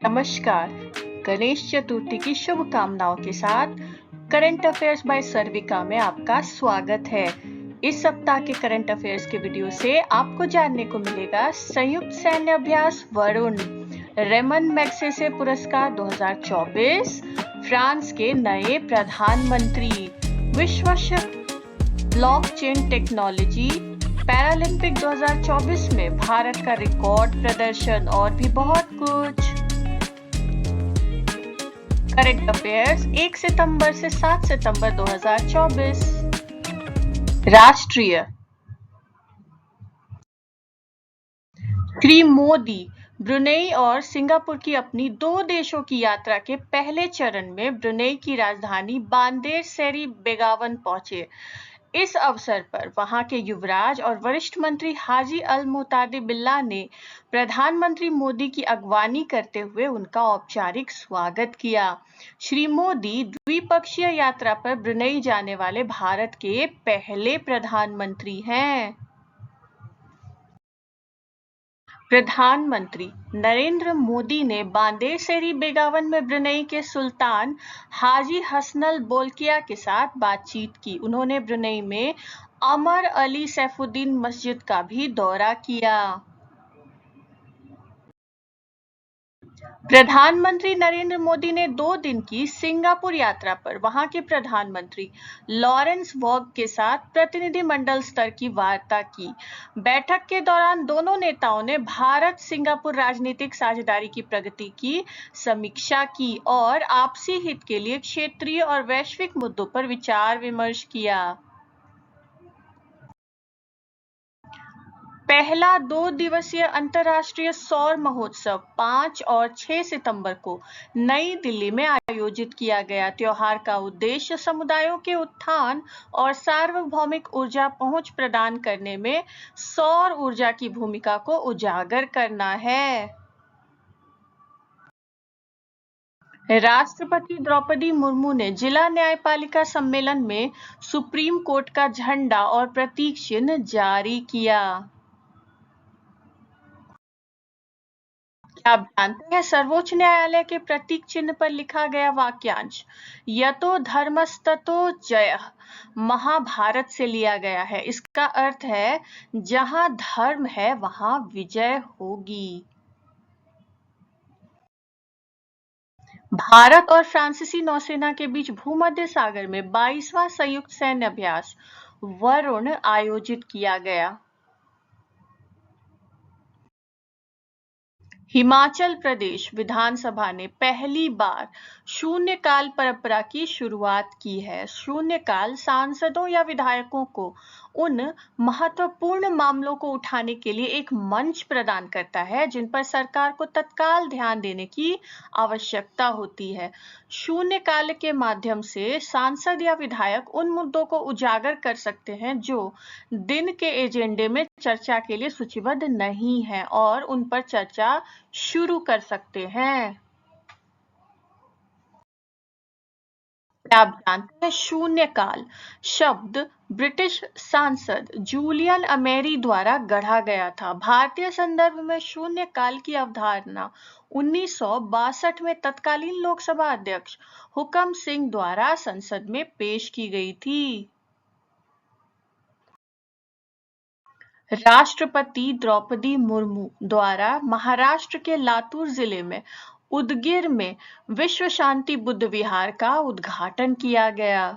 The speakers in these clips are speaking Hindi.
नमस्कार। गणेश चतुर्थी की शुभकामनाओं के साथ करंट अफेयर्स बाय सर्विका में आपका स्वागत है। इस सप्ताह के करंट अफेयर्स के वीडियो से आपको जानने को मिलेगा संयुक्त सैन्य अभ्यास वरुण, रेमन मैग्सेसे पुरस्कार 2024, फ्रांस के नए प्रधानमंत्री, विश्व ब्लॉकचेन टेक्नोलॉजी, पैरालंपिक 2024 में भारत का रिकॉर्ड प्रदर्शन और भी बहुत कुछ। करंट अफेयर्स 1 सितंबर से 7 सितंबर 2024। राष्ट्रीय। श्री मोदी ब्रुनेई और सिंगापुर की अपनी 2 देशों की यात्रा के पहले चरण में ब्रुनेई की राजधानी बांदेर सेरी बेगावन पहुंचे। इस अवसर पर वहां के युवराज और वरिष्ठ मंत्री हाजी अल मुतादी बिल्ला ने प्रधानमंत्री मोदी की अगवानी करते हुए उनका औपचारिक स्वागत किया। श्री मोदी द्विपक्षीय यात्रा पर ब्रुनेई जाने वाले भारत के पहले प्रधानमंत्री हैं। प्रधानमंत्री नरेंद्र मोदी ने बांदेर सेरी बेगावन में ब्रुनेई के सुल्तान हाजी हसनल बोल्किया के साथ बातचीत की। उन्होंने ब्रुनेई में अमर अली सैफुद्दीन मस्जिद का भी दौरा किया। प्रधानमंत्री नरेंद्र मोदी ने 2 दिन की सिंगापुर यात्रा पर वहां के प्रधानमंत्री लॉरेंस वॉग के साथ प्रतिनिधिमंडल स्तर की वार्ता की। बैठक के दौरान दोनों नेताओं ने भारत सिंगापुर राजनीतिक साझेदारी की प्रगति की समीक्षा की और आपसी हित के लिए क्षेत्रीय और वैश्विक मुद्दों पर विचार विमर्श किया। पहला 2 दिवसीय अंतर्राष्ट्रीय सौर महोत्सव 5 और 6 सितंबर को नई दिल्ली में आयोजित किया गया। त्योहार का उद्देश्य समुदायों के उत्थान और सार्वभौमिक ऊर्जा पहुंच प्रदान करने में सौर ऊर्जा की भूमिका को उजागर करना है। राष्ट्रपति द्रौपदी मुर्मू ने जिला न्यायपालिका सम्मेलन में सुप्रीम कोर्ट का झंडा और प्रतीक चिन्ह जारी किया। आप जानते हैं सर्वोच्च न्यायालय के प्रतीक चिन्ह पर लिखा गया वाक्यांश यतो धर्मस्ततो जयः महाभारत से लिया गया है। इसका अर्थ है जहां धर्म है वहां विजय होगी। भारत और फ्रांसीसी नौसेना के बीच भूमध्य सागर में 22वां संयुक्त सैन्य अभ्यास वरुण आयोजित किया गया। हिमाचल प्रदेश विधानसभा ने पहली बार शून्यकाल परंपरा की शुरुआत की है। शून्यकाल सांसदों या विधायकों को उन महत्वपूर्ण मामलों को उठाने के लिए एक मंच प्रदान करता है जिन पर सरकार को तत्काल ध्यान देने की आवश्यकता होती है। शून्यकाल के माध्यम से सांसद या विधायक उन मुद्दों को उजागर कर सकते हैं जो दिन के एजेंडे में चर्चा के लिए सूचीबद्ध नहीं है और उन पर चर्चा शुरू कर सकते हैं। आप जानते हैं शून्यकाल शब्द ब्रिटिश सांसद जूलियन अमेरी द्वारा गढ़ा गया था। भारतीय संदर्भ में शून्यकाल की अवधारणा 1962 में तत्कालीन लोकसभा अध्यक्ष हुकम सिंह द्वारा संसद में पेश की गई थी। राष्ट्रपति द्रौपदी मुर्मू द्वारा महाराष्ट्र के लातूर जिले में उदगीर में विश्व शांति बुद्ध विहार का उद्घाटन किया गया।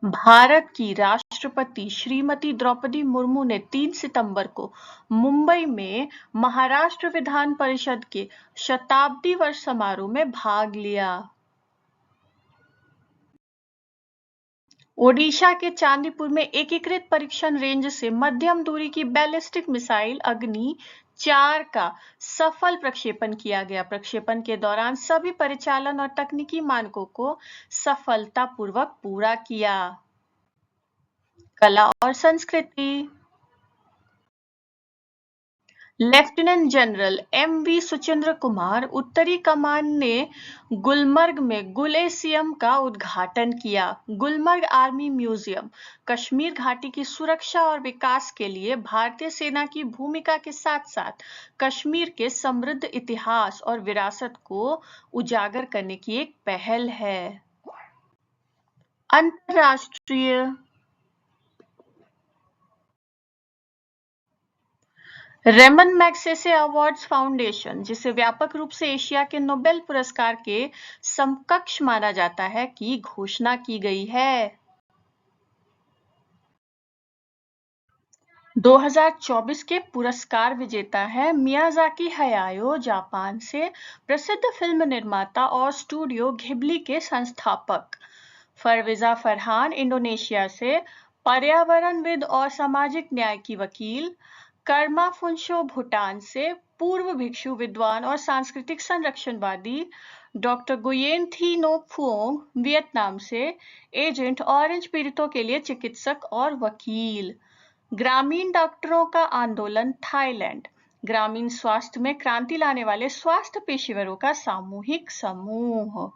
भारत की राष्ट्रपति श्रीमती द्रौपदी मुर्मू ने 3 सितंबर को मुंबई में महाराष्ट्र विधान परिषद के शताब्दी वर्ष समारोह में भाग लिया। ओडिशा के चांदीपुर में एकीकृत परीक्षण रेंज से मध्यम दूरी की बैलिस्टिक मिसाइल अग्नि 4 का सफल प्रक्षेपण किया गया। प्रक्षेपण के दौरान सभी परिचालन और तकनीकी मानकों को सफलतापूर्वक पूरा किया। कला और संस्कृति। Lieutenant general M V. Suchindra Kumar, उत्तरी कमान ने गुलमर्ग में गुलेशियम का उद्घाटन किया। गुलमर्ग आर्मी म्यूजियम कश्मीर घाटी की सुरक्षा और विकास के लिए भारतीय सेना की भूमिका के साथ-साथ कश्मीर के समृद्ध इतिहास और विरासत को उजागर करने की एक पहल है। अंतर्राष्ट्रीय रेमन मैग्सेसे अवार्ड्स फाउंडेशन, जिसे व्यापक रूप से एशिया के नोबेल पुरस्कार के समकक्ष माना जाता है, की घोषणा की गई है। 2024 के पुरस्कार विजेता है मियाजाकी हयाओ, जापान से प्रसिद्ध फिल्म निर्माता और स्टूडियो घिबली के संस्थापक। फरवीजा फरहान, इंडोनेशिया से पर्यावरणविद और सामाजिक न्याय की वकील। कर्मा फुनशो, भूटान से पूर्व भिक्षु विद्वान और सांस्कृतिक संरक्षणवादी। डॉक्टर गुयेन थी नो फुओंग, वियतनाम से एजेंट ऑरेंज पीड़ितों के लिए चिकित्सक और वकील। ग्रामीण डॉक्टरों का आंदोलन, थाईलैंड, ग्रामीण स्वास्थ्य में क्रांति लाने वाले स्वास्थ्य पेशेवरों का सामूहिक समूह।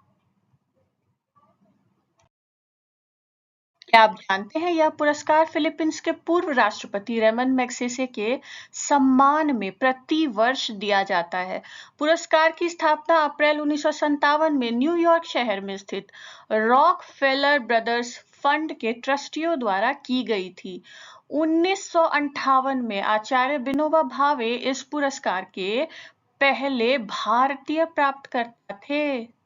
क्या आप जानते हैं यह पुरस्कार फिलीपींस के पूर्व राष्ट्रपति रेमन मैग्सेसे के सम्मान में प्रति वर्ष दिया जाता है। पुरस्कार की स्थापना अप्रैल 1957 में न्यूयॉर्क शहर में स्थित रॉकफेलर ब्रदर्स फंड के ट्रस्टियों द्वारा की गई थी। 1958 में आचार्य विनोबा भावे इस पुरस्कार के पहले भारतीय प्राप्तकर्ता थे।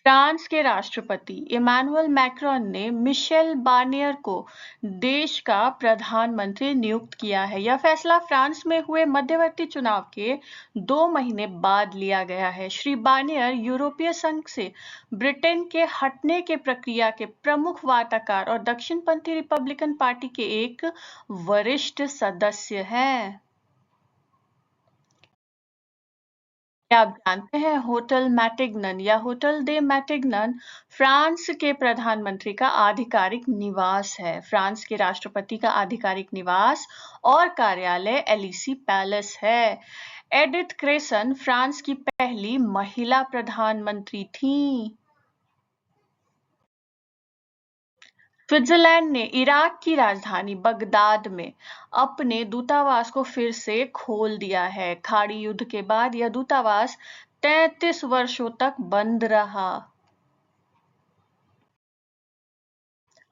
फ्रांस के राष्ट्रपति इमैनुअल मैक्रोन ने मिशेल बार्नियर को देश का प्रधानमंत्री नियुक्त किया है। यह फैसला फ्रांस में हुए मध्यवर्ती चुनाव के 2 महीने बाद लिया गया है। श्री बार्नियर यूरोपीय संघ से ब्रिटेन के हटने के प्रक्रिया के प्रमुख वार्ताकार और दक्षिणपंथी रिपब्लिकन पार्टी के एक वरिष्ठ सदस्य हैं। क्या आप जानते हैं होटल मैटिग्नन या होटल दे मैटिग्नन फ्रांस के प्रधानमंत्री का आधिकारिक निवास है। फ्रांस के राष्ट्रपति का आधिकारिक निवास और कार्यालय एलिसी पैलेस है। एडिथ क्रेसन फ्रांस की पहली महिला प्रधानमंत्री थीं। स्विट्जरलैंड ने इराक की राजधानी बगदाद में अपने दूतावास को फिर से खोल दिया है। खाड़ी युद्ध के बाद यह दूतावास 33 वर्षों तक बंद रहा।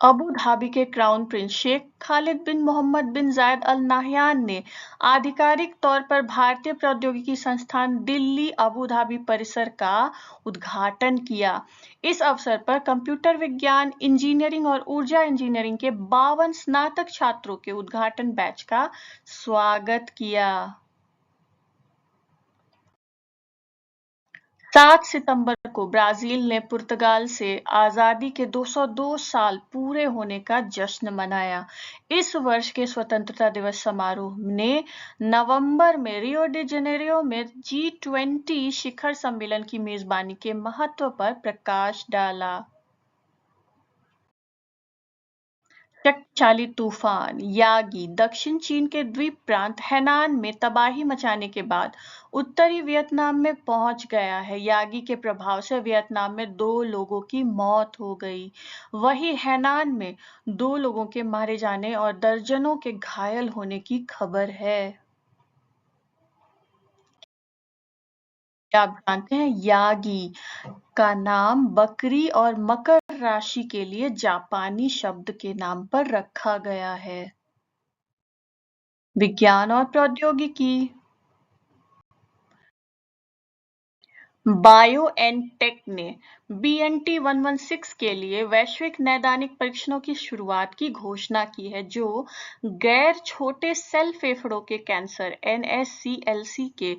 अबू धाबी के क्राउन प्रिंस शेख खालिद बिन मोहम्मद बिन जायद अल नाह्यान ने आधिकारिक तौर पर भारतीय प्रौद्योगिकी संस्थान दिल्ली अबू धाबी परिसर का उद्घाटन किया। इस अवसर पर कंप्यूटर विज्ञान, इंजीनियरिंग और ऊर्जा इंजीनियरिंग के 52 स्नातक छात्रों के उद्घाटन बैच का स्वागत किया। 7 सितंबर को ब्राजील ने पुर्तगाल से आजादी के 202 साल पूरे होने का जश्न मनाया। इस वर्ष के स्वतंत्रता दिवस समारोह ने नवंबर में रियो डी जेनेरियो में G20 शिखर सम्मेलन की मेजबानी के महत्व पर प्रकाश डाला। शक्तिशाली तूफान यागी दक्षिण चीन के द्वीप प्रांत हैनान में तबाही मचाने के बाद उत्तरी वियतनाम में पहुंच गया है। यागी के प्रभाव से वियतनाम में 2 लोगों की मौत हो गई। वहीं हैनान में 2 लोगों के मारे जाने और दर्जनों के घायल होने की खबर है। क्या आप जानते हैं यागी का नाम बकरी और मकर राशि के लिए जापानी शब्द के नाम पर रखा गया है। विज्ञान और प्रौद्योगिकी। बायोएनटेक ने BNT116 के लिए वैश्विक नैदानिक परीक्षणों की शुरुआत की घोषणा की है, जो गैर छोटे सेल फेफड़ों के कैंसर NSCLC के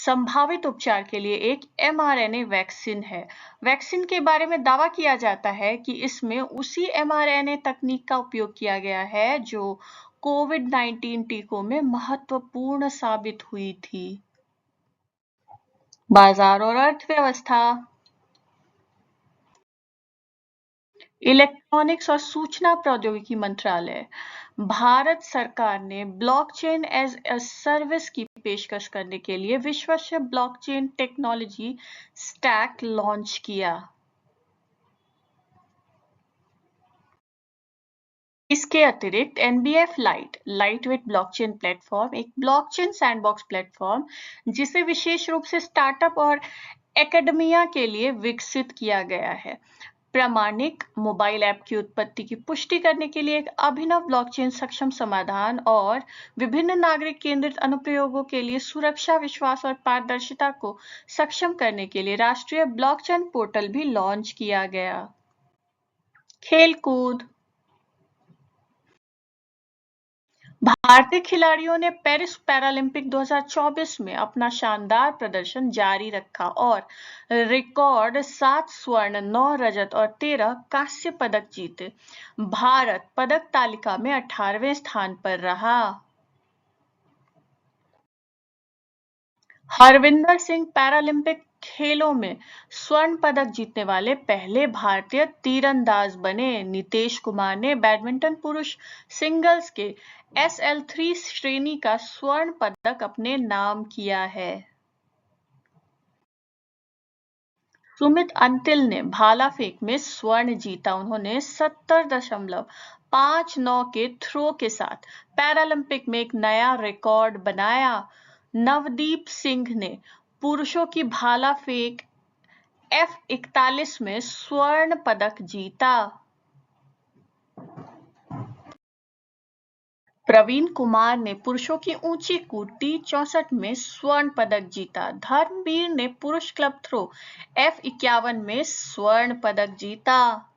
संभावित उपचार के लिए एक mRNA वैक्सीन है। वैक्सीन के बारे में दावा किया जाता है कि इसमें उसी mRNA तकनीक का उपयोग किया गया है जो कोविड-19 टीकों में महत्वपूर्ण साबित हुई थी। बाजार और अर्थव्यवस्था। इलेक्ट्रॉनिक्स और सूचना प्रौद्योगिकी मंत्रालय भारत सरकार ने ब्लॉकचेन एज ए सर्विस की पेशकश करने के लिए विश्व ब्लॉकचेन टेक्नोलॉजी स्टैक लॉन्च किया। इसके अतिरिक्त NBF लाइटवेट ब्लॉकचेन प्लेटफॉर्म एक ब्लॉकचेन सैंडबॉक्स प्लेटफॉर्म जिसे विशेष रूप से स्टार्टअप और एकेडमिया के लिए विकसित किया गया है। प्रामाणिक मोबाइल ऐप की उत्पत्ति की पुष्टि करने के लिए एक अभिनव ब्लॉकचेन सक्षम समाधान और विभिन्न नागरिक केंद्रित अनुप्रयोगों के लिए सुरक्षा, विश्वास और पारदर्शिता को सक्षम करने के लिए राष्ट्रीय ब्लॉकचेन पोर्टल भी लॉन्च किया गया। खेलकूद। भारतीय खिलाड़ियों ने पेरिस पैरालंपिक 2024 में अपना शानदार प्रदर्शन जारी रखा और रिकॉर्ड 7 स्वर्ण, 9 रजत और 13 कांस्य पदक जीते। भारत पदक तालिका में 18वें स्थान पर रहा। हरविंदर सिंह पैरालंपिक खेलों में स्वर्ण पदक जीतने वाले पहले भारतीय तीरंदाज बने। नीतीश कुमार ने बैडमिंटन पुरुष सिंगल्स के SL3 श्रेणी का स्वर्ण पदक अपने नाम किया है। सुमित अंतिल ने भाला फेंक में स्वर्ण जीता। उन्होंने 70.59 के थ्रो के साथ पैरालंपिक में एक नया रिकॉर्ड बनाया। नवदीप सिंह ने पुरुषों की भाला फेंक F41 में स्वर्ण पदक जीता। प्रवीण कुमार ने पुरुषों की ऊंची कूद T64 में स्वर्ण पदक जीता। धर्मवीर ने पुरुष क्लब थ्रो F51 में स्वर्ण पदक जीता।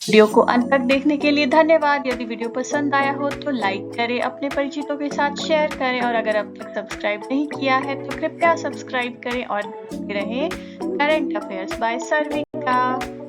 वीडियो को अंत तक देखने के लिए धन्यवाद। यदि वीडियो पसंद आया हो तो लाइक करें, अपने परिचितों के साथ शेयर करें और अगर अब तक सब्सक्राइब नहीं किया है तो कृपया सब्सक्राइब करें और देखते रहें करंट अफेयर्स बाय सर्विका।